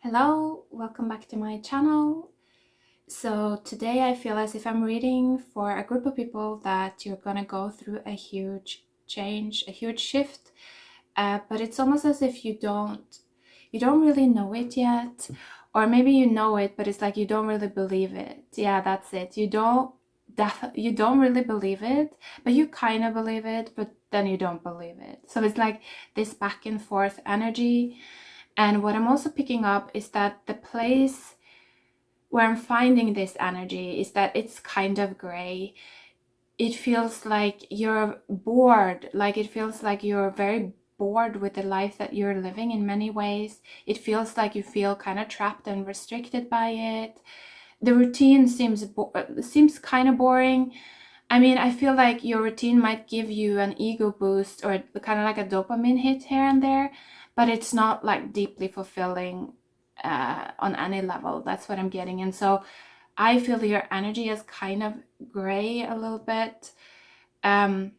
Hello, welcome back to my channel. So today I feel as if I'm reading for a group of people that you're gonna go through a huge change, a huge shift, but it's almost as if you don't really know it yet, or maybe you know it, but it's like you don't really believe it. Yeah, that's it. You don't really believe it, but you kind of believe it, but then you don't believe it. So it's like this back and forth energy. And what I'm also picking up is that the place where I'm finding this energy is that it's kind of gray. It feels like you're bored, like it feels like you're very bored with the life that you're living in many ways. It feels like you feel kind of trapped and restricted by it. The routine seems kind of boring. I mean, I feel like your routine might give you an ego boost or kind of like a dopamine hit here and there, but it's not like deeply fulfilling on any level. That's what I'm getting. And so I feel your energy is kind of gray a little bit. Um,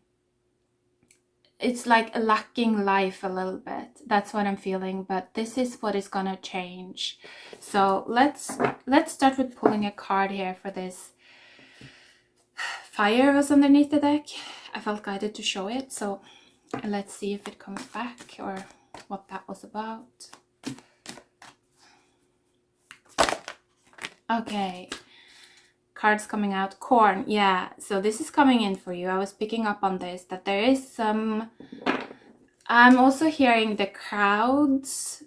it's like lacking life a little bit. That's what I'm feeling, but this is what is gonna change. So let's start with pulling a card here for this. Fire was underneath the deck. I felt guided to show it, so let's see if it comes back or what that was about. Okay, cards coming out. Corn, yeah, so this is coming in for you. I was picking up on this, that there is some... I'm also hearing the crowds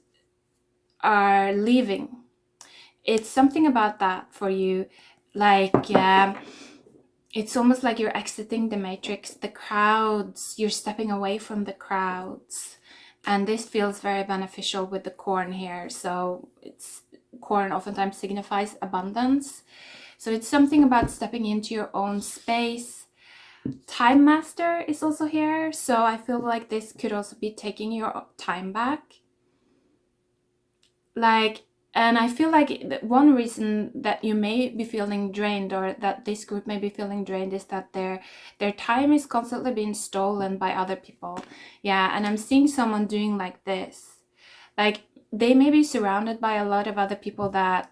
are leaving. It's something about that for you, like it's almost like you're exiting the matrix, the crowds, you're stepping away from the crowds. And this feels very beneficial with the corn here. So it's corn oftentimes signifies abundance. So it's something about stepping into your own space. Time Master is also here. So I feel like this could also be taking your time back. And I feel like one reason that you may be feeling drained, or that this group may be feeling drained, is that their time is constantly being stolen by other people. Yeah, and I'm seeing someone doing like this. Like they may be surrounded by a lot of other people that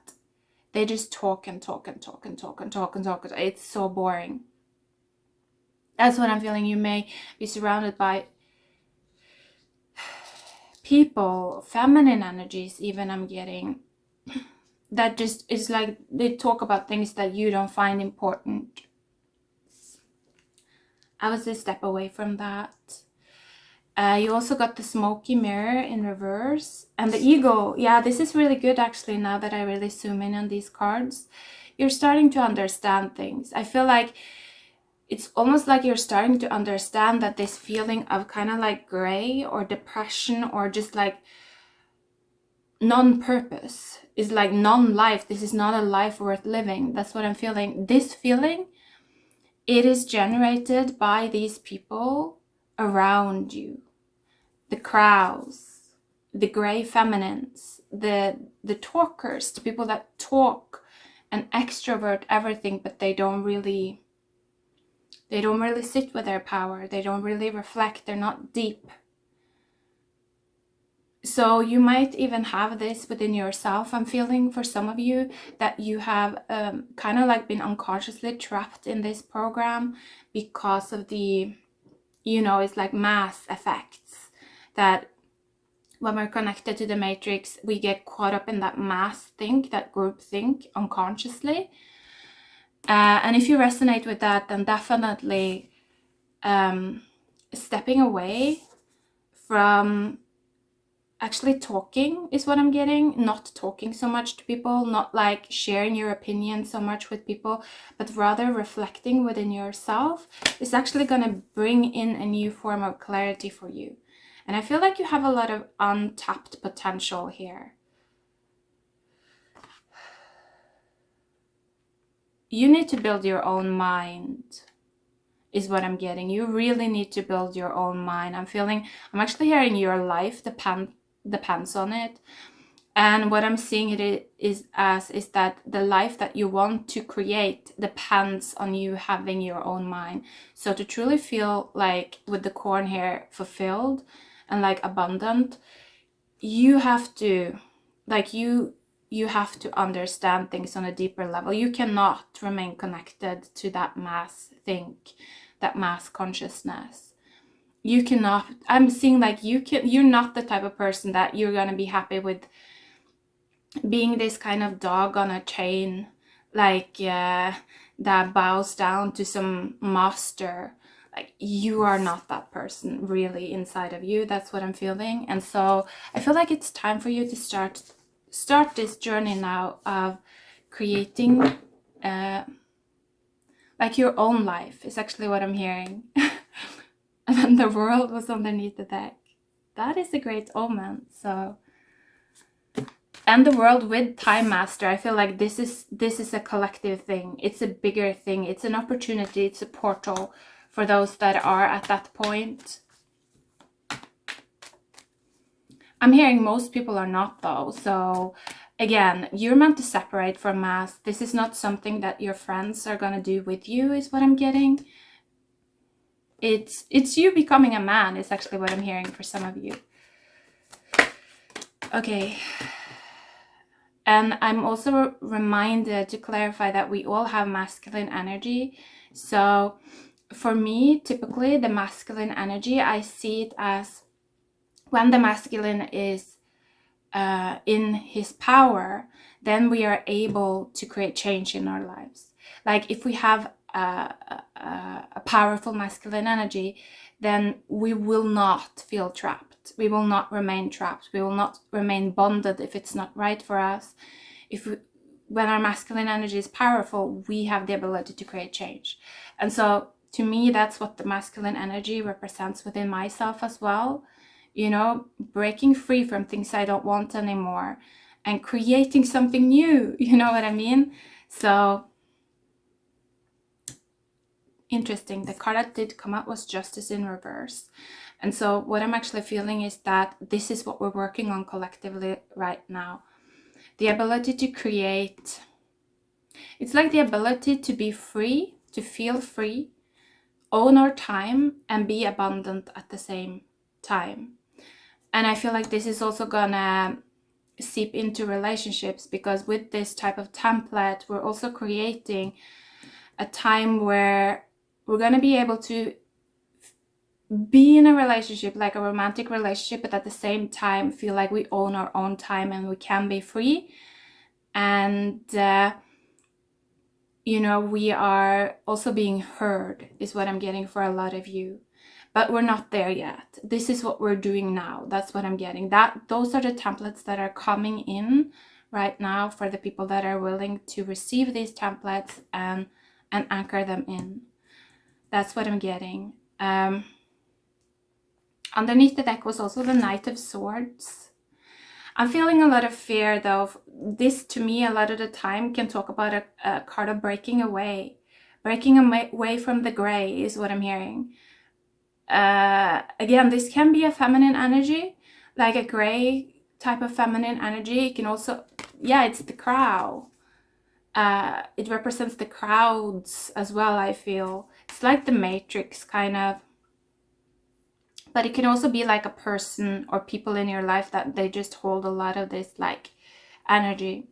they just talk and talk and talk and talk and talk and talk. It's so boring. That's what I'm feeling. You may be surrounded by people, feminine energies even, I'm getting, that just is like they talk about things that you don't find important. I was a step away from that. You also got the smoky mirror in reverse and the ego. Yeah, this is really good actually. Now that I really zoom in on these cards, you're starting to understand things. I feel like it's almost like you're starting to understand that this feeling of kind of like gray or depression or just like non-purpose is like non-life. This is not a life worth living. That's what I'm feeling. This feeling, it is generated by these people around you, the crowds, the gray feminines, the talkers, the people that talk and extrovert everything, but they don't really sit with their power. They don't really reflect. They're not deep. So you might even have this within yourself. I'm feeling for some of you that you have kind of like been unconsciously trapped in this program because of the, it's like mass effects, that when we're connected to the matrix, we get caught up in that mass think, that group think unconsciously. And if you resonate with that, then definitely stepping away from actually talking is what I'm getting. Not talking so much to people, not like sharing your opinion so much with people, but rather reflecting within yourself is actually going to bring in a new form of clarity for you. And I feel like you have a lot of untapped potential here. You need to build your own mind is what I'm getting. You really need to build your own mind. I'm actually hearing your life depends on it. And what I'm seeing it is that the life that you want to create depends on you having your own mind. So to truly feel like, with the corn here, fulfilled and like abundant, you have to like you have to understand things on a deeper level. You cannot remain connected to that mass that mass consciousness. You cannot. I'm seeing like you're not the type of person that you're gonna be happy with being this kind of dog on a chain, like that bows down to some master. Like, you are not that person really inside of you. That's what I'm feeling. And so I feel like it's time for you to start this journey now of creating like your own life is actually what I'm hearing. And then the world was underneath the deck. That is a great omen. So, and the world with Time Master, I feel like this is a collective thing. It's a bigger thing. It's an opportunity. It's a portal for those that are at that point. I'm hearing most people are not, though. So again, you're meant to separate from mass. This is not something that your friends are gonna do with you, is what I'm getting. It's you becoming a man is actually what I'm hearing for some of you. Okay. And I'm also reminded to clarify that we all have masculine energy. So for me, typically the masculine energy, I see it as when the masculine is in his power, then we are able to create change in our lives. Like if we have a powerful masculine energy, then we will not feel trapped. We will not remain trapped. We will not remain bonded if it's not right for us. When our masculine energy is powerful, we have the ability to create change. And so to me, that's what the masculine energy represents within myself as well. You know, breaking free from things I don't want anymore and creating something new. You know what I mean? So interesting. The card that did come up was Justice in reverse. And so what I'm actually feeling is that this is what we're working on collectively right now. The ability to create. It's like the ability to be free, to feel free, own our time, and be abundant at the same time. And I feel like this is also gonna seep into relationships, because with this type of template, we're also creating a time where we're gonna be able to be in a relationship, like a romantic relationship, but at the same time feel like we own our own time and we can be free. And you know, we are also being heard is what I'm getting for a lot of you. But we're not there yet. This is what we're doing now. That's what I'm getting. Those are the templates that are coming in right now for the people that are willing to receive these templates and anchor them in. That's what I'm getting. Underneath the deck was also the Knight of Swords. I'm feeling a lot of fear, though. This, to me, a lot of the time can talk about a card of breaking away. Breaking away from the gray is what I'm hearing. Again, this can be a feminine energy, like a gray type of feminine energy. It can also, yeah, it's the crow. It represents the crowds as well, I feel. It's like the Matrix, kind of. But it can also be like a person or people in your life that they just hold a lot of this like energy.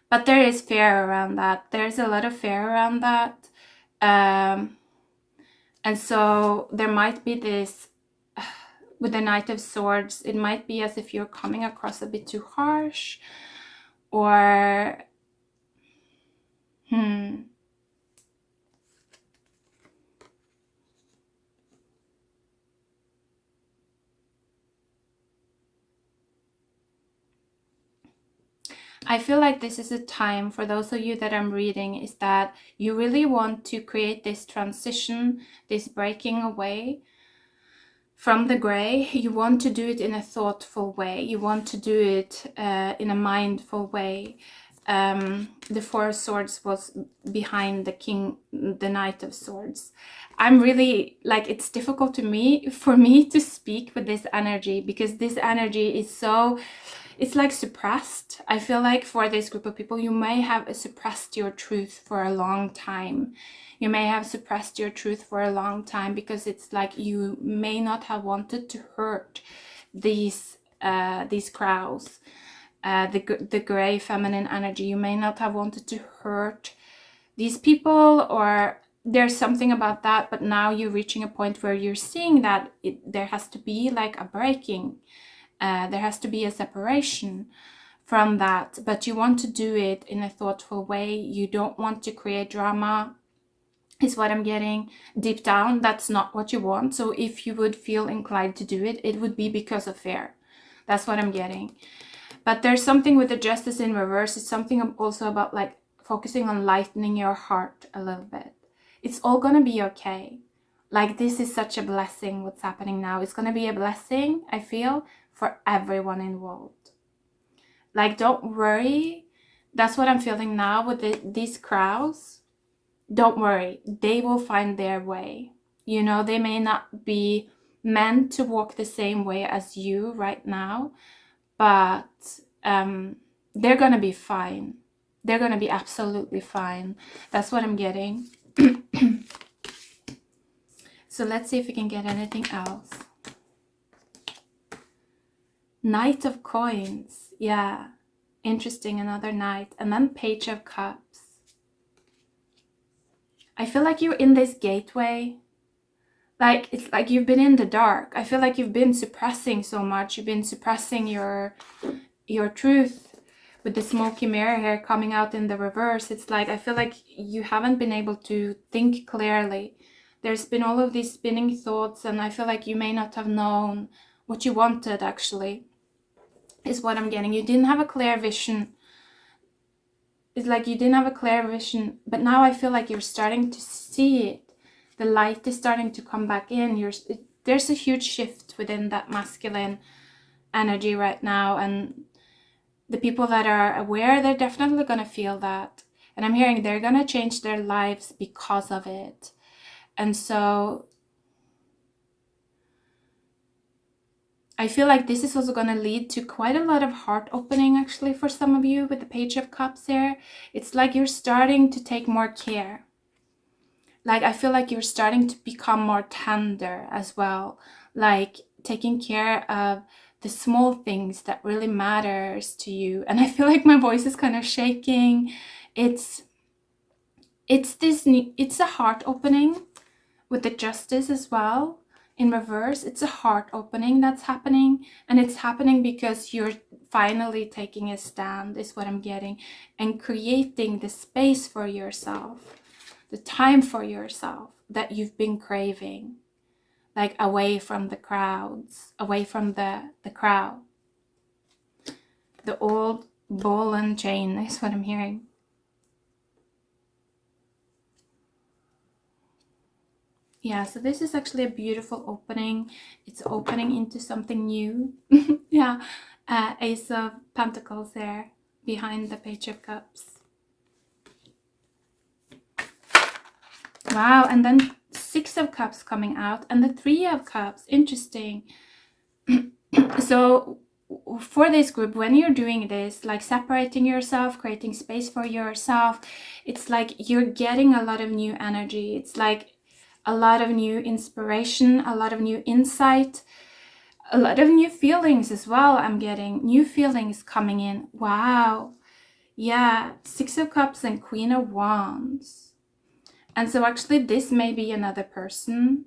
But there is fear around that. There's a lot of fear around that. And so there might be this, with the Knight of Swords, it might be as if you're coming across a bit too harsh, or I feel like this is a time for those of you that I'm reading, is that you really want to create this transition, this breaking away from the gray. You want to do it in a thoughtful way. You want to do it in a mindful way. The Four of Swords was behind the Knight of Swords. I'm really, like, it's difficult for me to speak with this energy, because this energy is so, it's like suppressed. I feel like for this group of people, you may have suppressed your truth for a long time. You may have suppressed your truth for a long time because it's like you may not have wanted to hurt these these crows, the gray feminine energy. You may not have wanted to hurt these people, or there's something about that, but now you're reaching a point where you're seeing that there has to be like a breaking, there has to be a separation from that, but you want to do it in a thoughtful way. You don't want to create drama, is what I'm getting. Deep down, that's not what you want. So if you would feel inclined to do it, it would be because of fear. That's what I'm getting. But there's something with the Justice in reverse. It's something also about like focusing on lightening your heart a little bit. It's all gonna be okay. Like, this is such a blessing what's happening now. It's gonna be a blessing, I feel, for everyone involved. Like, don't worry. That's what I'm feeling now with these crows. Don't worry, they will find their way. You know, they may not be meant to walk the same way as you right now, but they're gonna be fine. They're gonna be absolutely fine. That's what I'm getting. So let's see if we can get anything else. Knight of Coins. Yeah, interesting, another knight. And then Page of Cups. I feel like you're in this gateway. Like, it's like you've been in the dark. I feel like you've been suppressing so much. You've been suppressing your truth. With the smoky mirror here coming out in the reverse, it's like I feel like you haven't been able to think clearly. There's been all of these spinning thoughts, and I feel like you may not have known what you wanted, actually, is what I'm getting. You didn't have a clear vision. It's like you didn't have a clear vision, but now I feel like you're starting to see it. The light is starting to come back in. There's a huge shift within that masculine energy right now, and the people that are aware, they're definitely going to feel that. And I'm hearing they're going to change their lives because of it. And so I feel like this is also going to lead to quite a lot of heart opening, actually, for some of you with the Page of Cups here. It's like you're starting to take more care. Like, I feel like you're starting to become more tender as well. Like, taking care of the small things that really matters to you. And I feel like my voice is kind of shaking. It's a heart opening with the Justice as well in reverse. It's a heart opening that's happening, and it's happening because you're finally taking a stand, is what I'm getting, and creating the space for yourself, the time for yourself that you've been craving. Like, away from the crowds, away from the crowd. The old ball and chain is what I'm hearing. Yeah, so this is actually a beautiful opening. It's opening into something new. Yeah, Ace of Pentacles there behind the Page of Cups. Wow, and then Six of Cups coming out and the Three of Cups. Interesting. So for this group, when you're doing this, like separating yourself, creating space for yourself, it's like you're getting a lot of new energy. It's like a lot of new inspiration, a lot of new insight, a lot of new feelings as well. I'm getting new feelings coming in. Wow. Yeah, Six of Cups and Queen of Wands. And so actually this may be another person.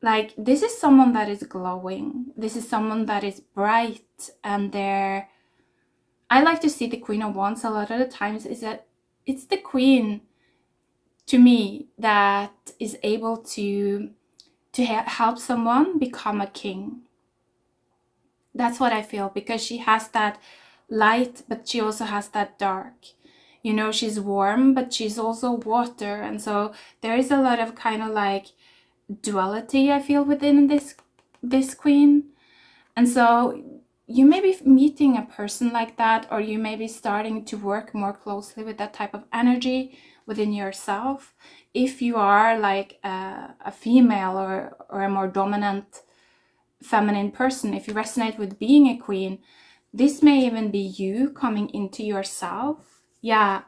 Like, this is someone that is glowing. This is someone that is bright, and I like to see the Queen of Wands a lot of the times is that it's the queen, to me, that is able to help someone become a king. That's what I feel, because she has that light, but she also has that dark. You know, she's warm, but she's also water. And so there is a lot of kind of like duality, I feel, within this queen. And so you may be meeting a person like that, or you may be starting to work more closely with that type of energy within yourself. If you are like a female or a more dominant feminine person, if you resonate with being a queen, this may even be you coming into yourself. Yeah,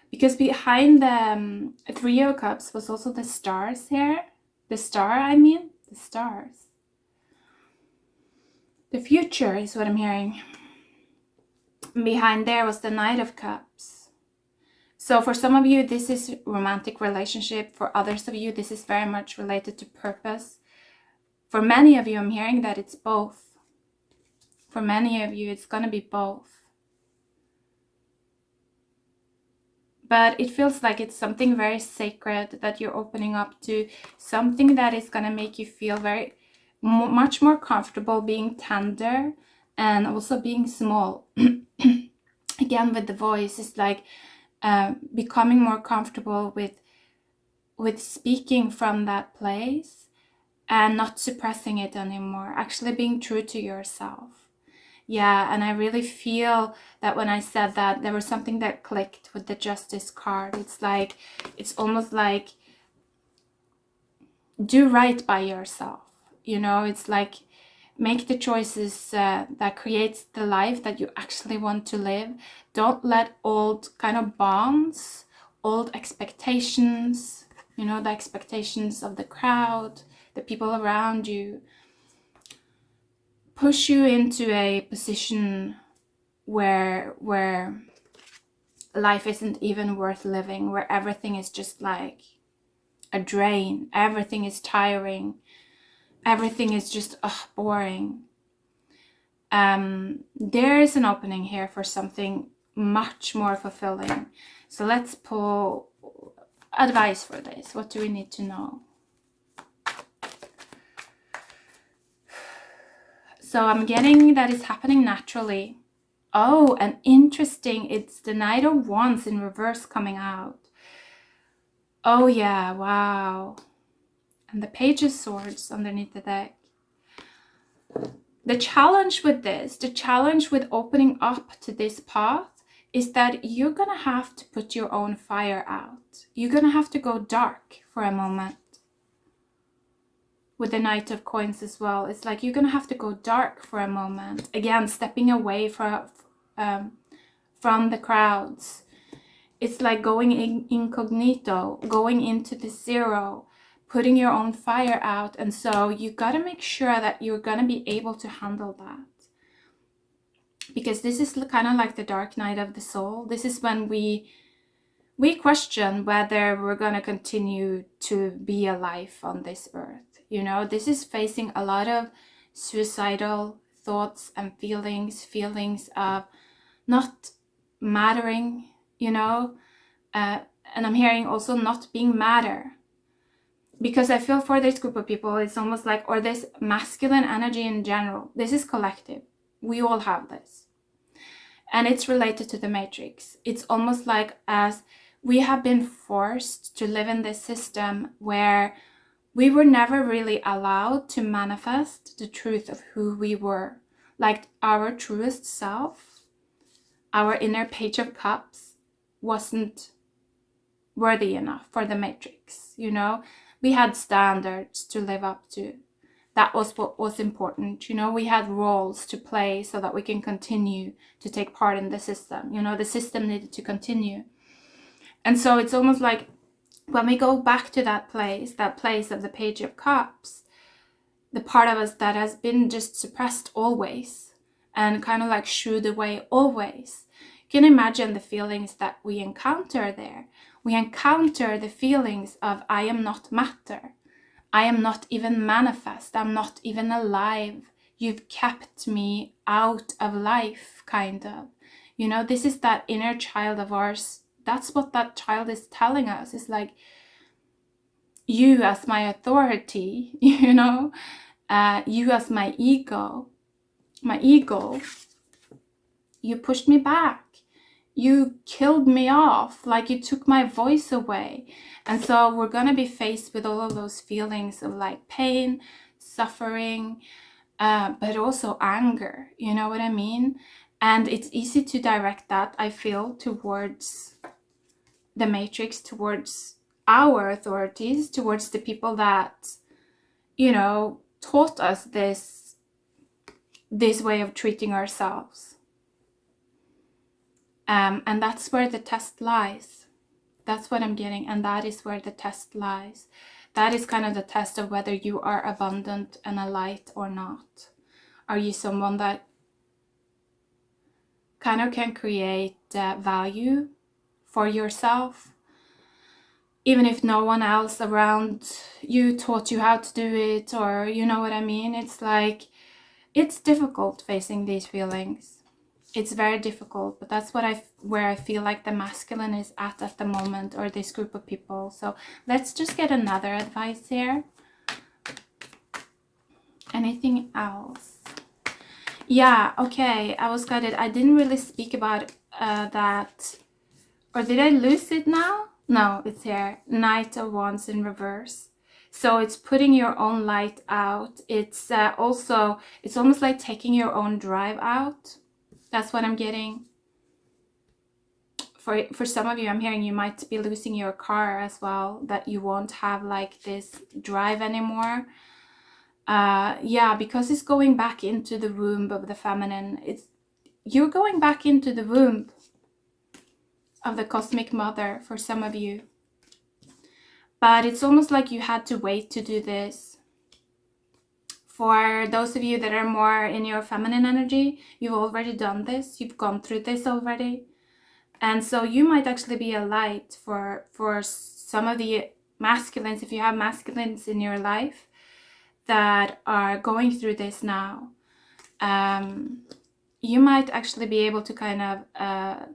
because behind the Three of Cups was also the stars here. The star, I mean, the stars. The future is what I'm hearing. Behind there was the Knight of Cups. So for some of you, this is romantic relationship. For others of you, this is very much related to purpose. For many of you, I'm hearing that it's both. For many of you, it's going to be both. But it feels like it's something very sacred that you're opening up to, something that is going to make you feel much more comfortable being tender and also being small. Again, with the voice, it's like becoming more comfortable with speaking from that place and not suppressing it anymore, actually being true to yourself. Yeah, and I really feel that when I said that, there was something that clicked with the Justice card. It's almost like do right by yourself. You know, it's like make the choices that creates the life that you actually want to live. Don't let old kind of bonds, old expectations, you know, the expectations of the crowd, the people around you, push you into a position where life isn't even worth living, where everything is just like a drain, everything is tiring, everything is just boring. There is an opening here for something much more fulfilling. So let's pull advice for this. What do we need to know? So I'm getting that it's happening naturally. Oh, and interesting. It's the Knight of Wands in reverse coming out. Oh yeah, wow. And the Page of Swords underneath the deck. The challenge with this, the challenge with opening up to this path is that you're going to have to put your own fire out. You're going to have to go dark for a moment. With the Knight of Coins as well, it's like you're going to have to go dark for a moment. Again, stepping away from the crowds. It's like going incognito, going into the zero, putting your own fire out. And so you got to make sure that you're going to be able to handle that. Because this is kind of like the dark night of the soul. This is when we question whether we're going to continue to be alive on this earth. You know, this is facing a lot of suicidal thoughts and feelings of not mattering, you know, and I'm hearing also not being matter. Because I feel for this group of people, it's almost like, or this masculine energy in general, this is collective. We all have this. And it's related to the Matrix. It's almost like as we have been forced to live in this system where we were never really allowed to manifest the truth of who we were. Like our truest self, our inner Page of Cups wasn't worthy enough for the Matrix, you know? We had standards to live up to. That was what was important, you know? We had roles to play so that we can continue to take part in the system. You know, the system needed to continue. And so it's almost like when we go back to that place of the Page of Cups, the part of us that has been just suppressed always and kind of like shooed away always, you can imagine the feelings that we encounter there. We encounter the feelings of I am not matter. I am not even manifest. I'm not even alive. You've kept me out of life, kind of. You know, this is that inner child of ours. That's what that child is telling us. It's like, you as my authority, you know, you as my ego, you pushed me back. You killed me off, like you took my voice away. And so we're going to be faced with all of those feelings of like pain, suffering, but also anger, you know what I mean? And it's easy to direct that, I feel, towards the Matrix, towards our authorities, towards the people that, you know, taught us this way of treating ourselves. And that's where the test lies. That's what I'm getting. And that is where the test lies. That is kind of the test of whether you are abundant and a light or not. Are you someone that kind of can create value for yourself, even if no one else around you taught you how to do it, or you know what I mean? It's like, it's difficult facing these feelings. It's very difficult, but that's where I feel like the masculine is at the moment, or this group of people. So let's just get another advice here. Anything else? Yeah, okay, I was guided. I didn't really speak about that. Or did I lose it now? No, it's here. Knight of Wands in reverse. So it's putting your own light out. It's also, it's almost like taking your own drive out. That's what I'm getting. For some of you, I'm hearing you might be losing your car as well, that you won't have like this drive anymore. Yeah, because it's going back into the womb of the feminine. You're going back into the womb of the cosmic mother for some of you. But it's almost like you had to wait to do this. For those of you that are more in your feminine energy, you've already done this. You've gone through this already. And so you might actually be a light for some of the masculines, if you have masculines in your life that are going through this now. You might actually be able to kind of,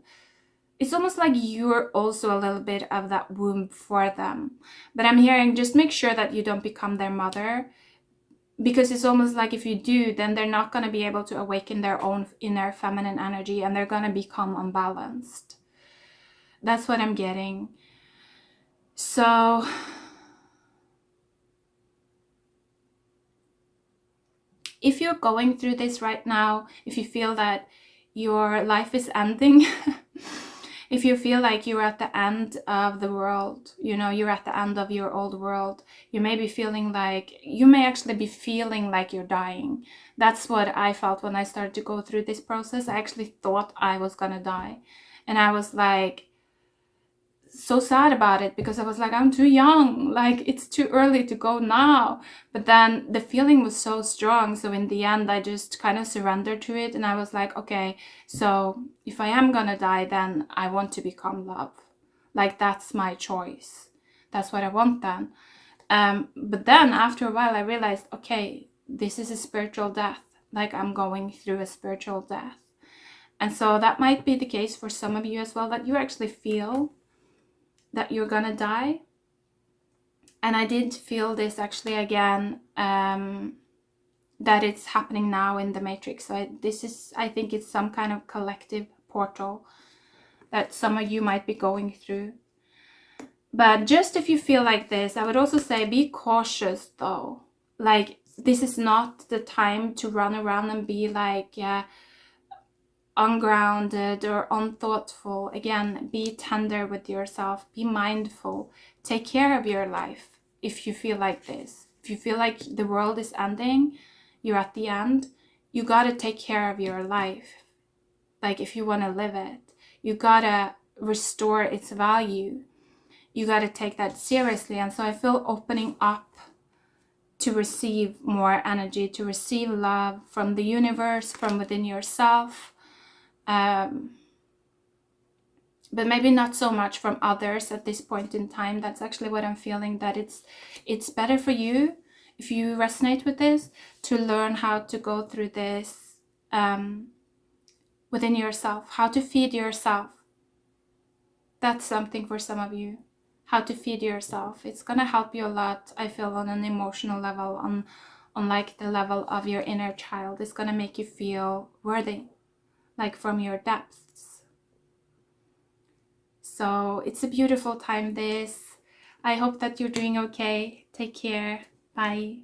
it's almost like you're also a little bit of that womb for them. But I'm hearing, just make sure that you don't become their mother, because it's almost like if you do, then they're not going to be able to awaken their own inner feminine energy, and they're going to become unbalanced. That's what I'm getting. So if you're going through this right now, if you feel that your life is ending, if you feel like you're at the end of the world, you know, you're at the end of your old world, you may be feeling like, you may actually be feeling like you're dying. That's what I felt when I started to go through this process. I actually thought I was gonna die. And I was like, so sad about it, because I was like, I'm too young, like it's too early to go now. But then the feeling was so strong, so in the end I just kind of surrendered to it, and I was like, okay, so if I am gonna die, then I want to become love. Like, that's my choice, that's what I want then. But then after a while I realized, okay, this is a spiritual death, like I'm going through a spiritual death. And so that might be the case for some of you as well, that you actually feel that you're gonna die. And I did feel this actually again, that it's happening now in the matrix. So I think it's some kind of collective portal that some of you might be going through. But just if you feel like this, I would also say be cautious though. Like, this is not the time to run around and be like, yeah, ungrounded or unthoughtful. Again, be tender with yourself, be mindful, take care of your life. If you feel like this, if you feel like the world is ending, you're at the end, you gotta take care of your life. Like, if you want to live it, you gotta restore its value. You gotta take that seriously. And so I feel opening up to receive more energy, to receive love from the universe, from within yourself. But maybe not so much from others at this point in time. That's actually what I'm feeling, that it's better for you, if you resonate with this, to learn how to go through this within yourself, how to feed yourself. That's something for some of you, how to feed yourself. It's gonna help you a lot, I feel, on an emotional level, on like the level of your inner child. It's gonna make you feel worthy, like from your depths. So it's a beautiful time, this. I hope that you're doing okay. Take care. Bye.